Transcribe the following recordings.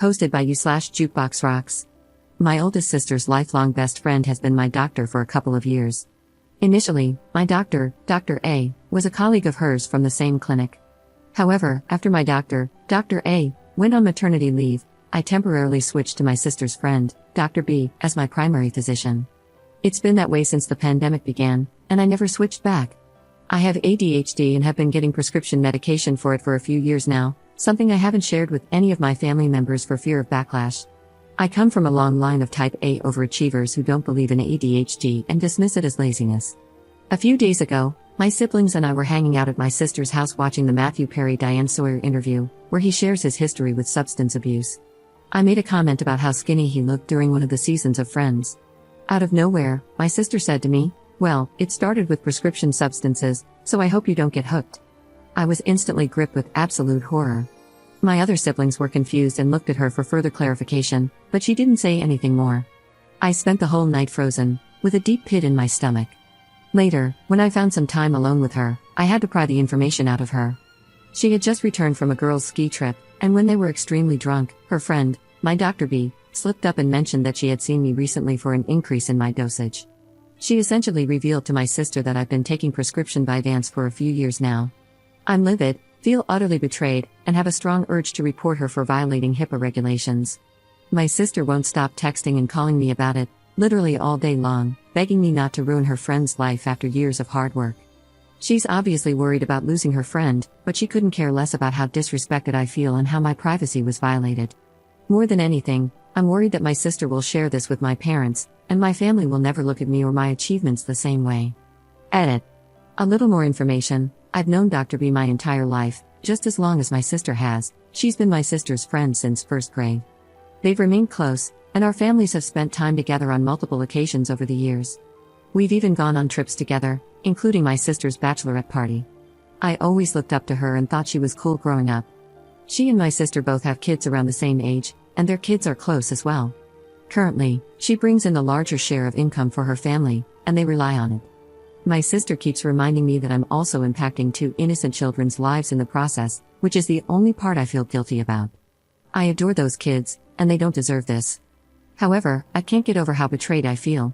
Hosted by you/Jukebox Rocks. My oldest sister's lifelong best friend has been my doctor for a couple of years. Initially, my doctor, Dr. A, was a colleague of hers from the same clinic. However, after my doctor, Dr. A, went on maternity leave, I temporarily switched to my sister's friend, Dr. B, as my primary physician. It's been that way since the pandemic began, and I never switched back. I have ADHD and have been getting prescription medication for it for a few years now, something I haven't shared with any of my family members for fear of backlash. I come from a long line of type A overachievers who don't believe in ADHD and dismiss it as laziness. A few days ago, my siblings and I were hanging out at my sister's house watching the Matthew Perry-Diane Sawyer interview, where he shares his history with substance abuse. I made a comment about how skinny he looked during one of the seasons of Friends. Out of nowhere, my sister said to me, "Well, it started with prescription substances, so I hope you don't get hooked." I was instantly gripped with absolute horror. My other siblings were confused and looked at her for further clarification, but she didn't say anything more. I spent the whole night frozen, with a deep pit in my stomach. Later, when I found some time alone with her, I had to pry the information out of her. She had just returned from a girls' ski trip, and when they were extremely drunk, her friend, my Dr. B, slipped up and mentioned that she had seen me recently for an increase in my dosage. She essentially revealed to my sister that I've been taking prescription Vyvanse for a few years now. I'm livid, feel utterly betrayed, and have a strong urge to report her for violating HIPAA regulations. My sister won't stop texting and calling me about it, literally all day long, begging me not to ruin her friend's life after years of hard work. She's obviously worried about losing her friend, but she couldn't care less about how disrespected I feel and how my privacy was violated. More than anything, I'm worried that my sister will share this with my parents, and my family will never look at me or my achievements the same way. Edit. A little more information. I've known Dr. B my entire life, just as long as my sister has. She's been my sister's friend since first grade. They've remained close, and our families have spent time together on multiple occasions over the years. We've even gone on trips together, including my sister's bachelorette party. I always looked up to her and thought she was cool growing up. She and my sister both have kids around the same age, and their kids are close as well. Currently, she brings in the larger share of income for her family, and they rely on it. My sister keeps reminding me that I'm also impacting two innocent children's lives in the process, which is the only part I feel guilty about. I adore those kids, and they don't deserve this. However, I can't get over how betrayed I feel.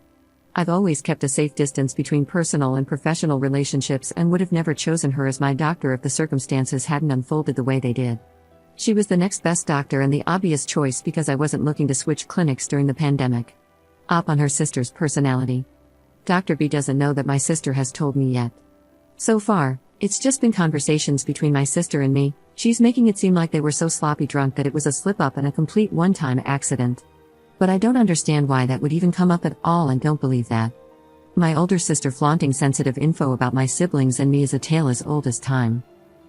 I've always kept a safe distance between personal and professional relationships and would have never chosen her as my doctor if the circumstances hadn't unfolded the way they did. She was the next best doctor and the obvious choice because I wasn't looking to switch clinics during the pandemic. Up on her sister's personality. Dr. B doesn't know that my sister has told me yet. So far, it's just been conversations between my sister and me. She's making it seem like they were so sloppy drunk that it was a slip-up and a complete one-time accident. But I don't understand why that would even come up at all and don't believe that. My older sister flaunting sensitive info about my siblings and me is a tale as old as time.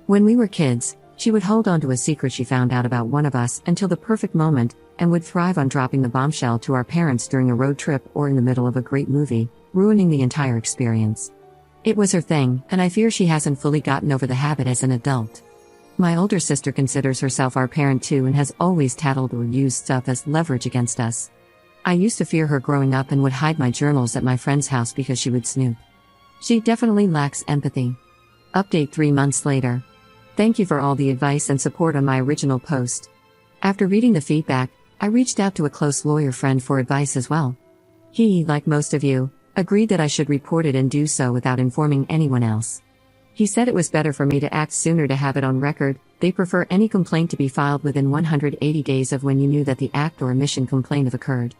When we were kids, she would hold on to a secret she found out about one of us until the perfect moment, and would thrive on dropping the bombshell to our parents during a road trip or in the middle of a great movie, ruining the entire experience. It was her thing, and I fear she hasn't fully gotten over the habit as an adult. My older sister considers herself our parent too and has always tattled or used stuff as leverage against us. I used to fear her growing up and would hide my journals at my friend's house because she would snoop. She definitely lacks empathy. Update 3 months later. Thank you for all the advice and support on my original post. After reading the feedback, I reached out to a close lawyer friend for advice as well. He, like most of you, agreed that I should report it and do so without informing anyone else. He said it was better for me to act sooner to have it on record. They prefer any complaint to be filed within 180 days of when you knew that the act or omission complaint have occurred.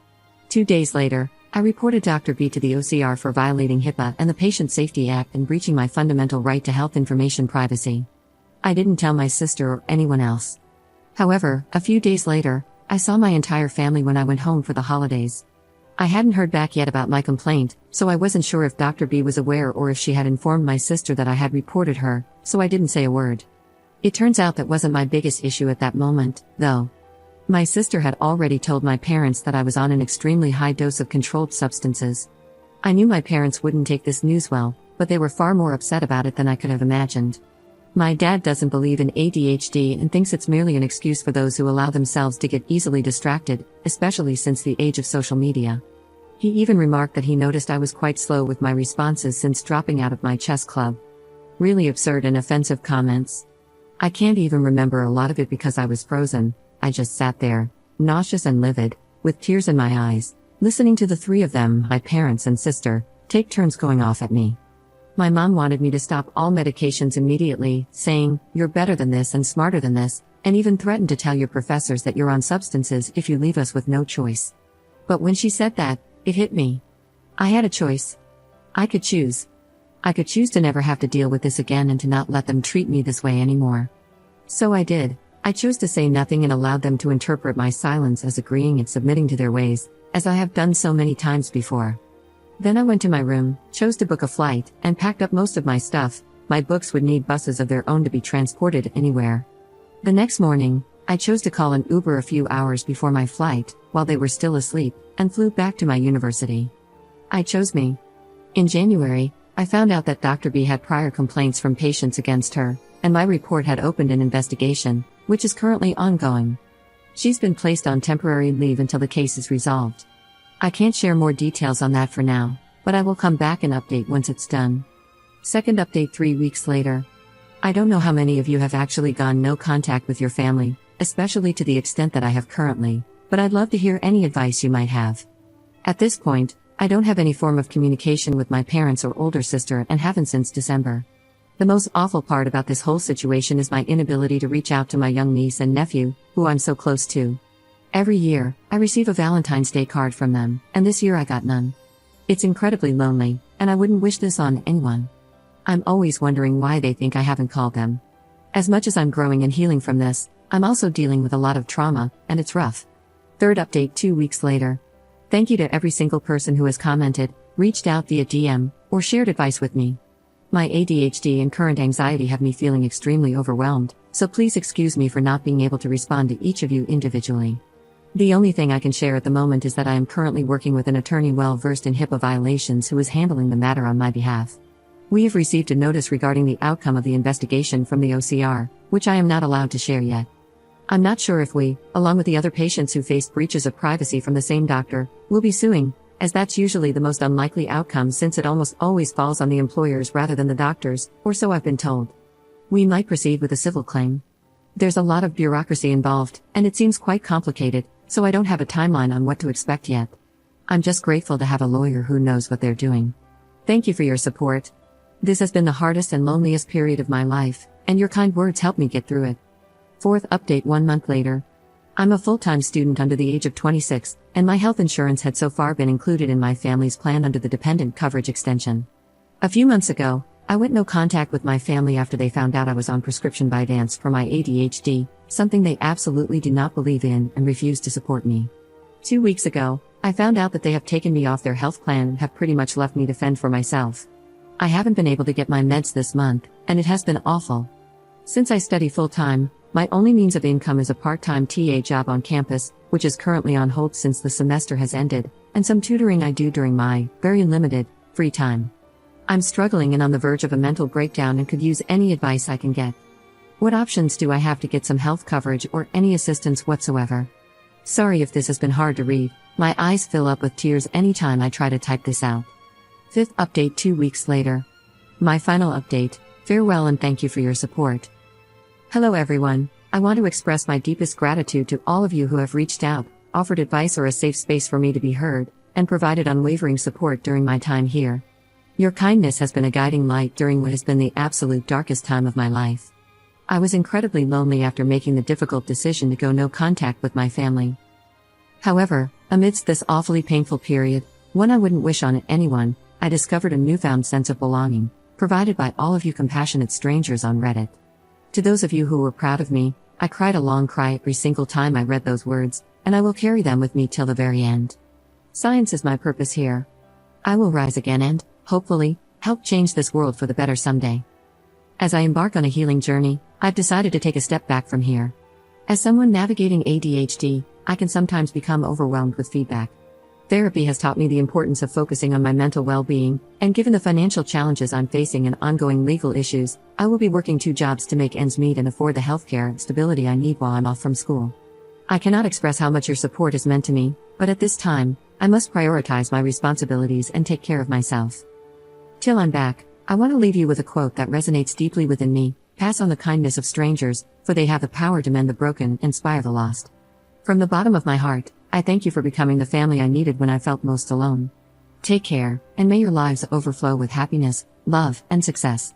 2 days later, I reported Dr. B to the OCR for violating HIPAA and the Patient Safety Act and breaching my fundamental right to health information privacy. I didn't tell my sister or anyone else. However, a few days later, I saw my entire family when I went home for the holidays. I hadn't heard back yet about my complaint, so I wasn't sure if Dr. B was aware or if she had informed my sister that I had reported her, so I didn't say a word. It turns out that wasn't my biggest issue at that moment, though. My sister had already told my parents that I was on an extremely high dose of controlled substances. I knew my parents wouldn't take this news well, but they were far more upset about it than I could have imagined. My dad doesn't believe in ADHD and thinks it's merely an excuse for those who allow themselves to get easily distracted, especially since the age of social media. He even remarked that he noticed I was quite slow with my responses since dropping out of my chess club. Really absurd and offensive comments. I can't even remember a lot of it because I was frozen. I just sat there, nauseous and livid, with tears in my eyes, listening to the three of them, my parents and sister, take turns going off at me. My mom wanted me to stop all medications immediately, saying, "You're better than this and smarter than this," and even threatened to tell your professors that you're on substances if you leave us with no choice. But when she said that, it hit me. I had a choice. I could choose. I could choose to never have to deal with this again and to not let them treat me this way anymore. So I did. I chose to say nothing and allowed them to interpret my silence as agreeing and submitting to their ways, as I have done so many times before. Then I went to my room, chose to book a flight, and packed up most of my stuff. My books would need buses of their own to be transported anywhere. The next morning, I chose to call an Uber a few hours before my flight, while they were still asleep, and flew back to my university. I chose me. In January, I found out that Dr. B had prior complaints from patients against her, and my report had opened an investigation, which is currently ongoing. She's been placed on temporary leave until the case is resolved. I can't share more details on that for now, but I will come back and update once it's done. Second update 3 weeks later. I don't know how many of you have actually gone no contact with your family, especially to the extent that I have currently, but I'd love to hear any advice you might have. At this point, I don't have any form of communication with my parents or older sister and haven't since December. The most awful part about this whole situation is my inability to reach out to my young niece and nephew, who I'm so close to. Every year, I receive a Valentine's Day card from them, and this year I got none. It's incredibly lonely, and I wouldn't wish this on anyone. I'm always wondering why they think I haven't called them. As much as I'm growing and healing from this, I'm also dealing with a lot of trauma, and it's rough. Third update 2 weeks later. Thank you to every single person who has commented, reached out via DM, or shared advice with me. My ADHD and current anxiety have me feeling extremely overwhelmed, so please excuse me for not being able to respond to each of you individually. The only thing I can share at the moment is that I am currently working with an attorney well versed in HIPAA violations who is handling the matter on my behalf. We have received a notice regarding the outcome of the investigation from the OCR, which I am not allowed to share yet. I'm not sure if we, along with the other patients who faced breaches of privacy from the same doctor, will be suing, as that's usually the most unlikely outcome since it almost always falls on the employers rather than the doctors, or so I've been told. We might proceed with a civil claim. There's a lot of bureaucracy involved, and it seems quite complicated, so I don't have a timeline on what to expect yet. I'm just grateful to have a lawyer who knows what they're doing. Thank you for your support. This has been the hardest and loneliest period of my life, and your kind words helped me get through it. Fourth update 1 month later. I'm a full-time student under the age of 26, and my health insurance had so far been included in my family's plan under the dependent coverage extension. A few months ago, I went no contact with my family after they found out I was on prescription Vyvanse for my ADHD, something they absolutely do not believe in and refuse to support me. 2 weeks ago, I found out that they have taken me off their health plan and have pretty much left me to fend for myself. I haven't been able to get my meds this month, and it has been awful. Since I study full-time, my only means of income is a part-time TA job on campus, which is currently on hold since the semester has ended, and some tutoring I do during my, very limited, free time. I'm struggling and on the verge of a mental breakdown and could use any advice I can get. What options do I have to get some health coverage or any assistance whatsoever? Sorry if this has been hard to read, my eyes fill up with tears anytime I try to type this out. Fifth update 2 weeks later. My final update, farewell and thank you for your support. Hello everyone, I want to express my deepest gratitude to all of you who have reached out, offered advice or a safe space for me to be heard, and provided unwavering support during my time here. Your kindness has been a guiding light during what has been the absolute darkest time of my life. I was incredibly lonely after making the difficult decision to go no contact with my family. However, amidst this awfully painful period, one I wouldn't wish on anyone, I discovered a newfound sense of belonging, provided by all of you compassionate strangers on Reddit. To those of you who were proud of me, I cried a long cry every single time I read those words, and I will carry them with me till the very end. Science is my purpose here. I will rise again and, hopefully, help change this world for the better someday. As I embark on a healing journey, I've decided to take a step back from here. As someone navigating ADHD, I can sometimes become overwhelmed with feedback. Therapy has taught me the importance of focusing on my mental well-being, and given the financial challenges I'm facing and ongoing legal issues, I will be working 2 jobs to make ends meet and afford the healthcare and stability I need while I'm off from school. I cannot express how much your support has meant to me, but at this time, I must prioritize my responsibilities and take care of myself. Till I'm back, I want to leave you with a quote that resonates deeply within me: pass on the kindness of strangers, for they have the power to mend the broken, inspire the lost. From the bottom of my heart, I thank you for becoming the family I needed when I felt most alone. Take care, and may your lives overflow with happiness, love, and success.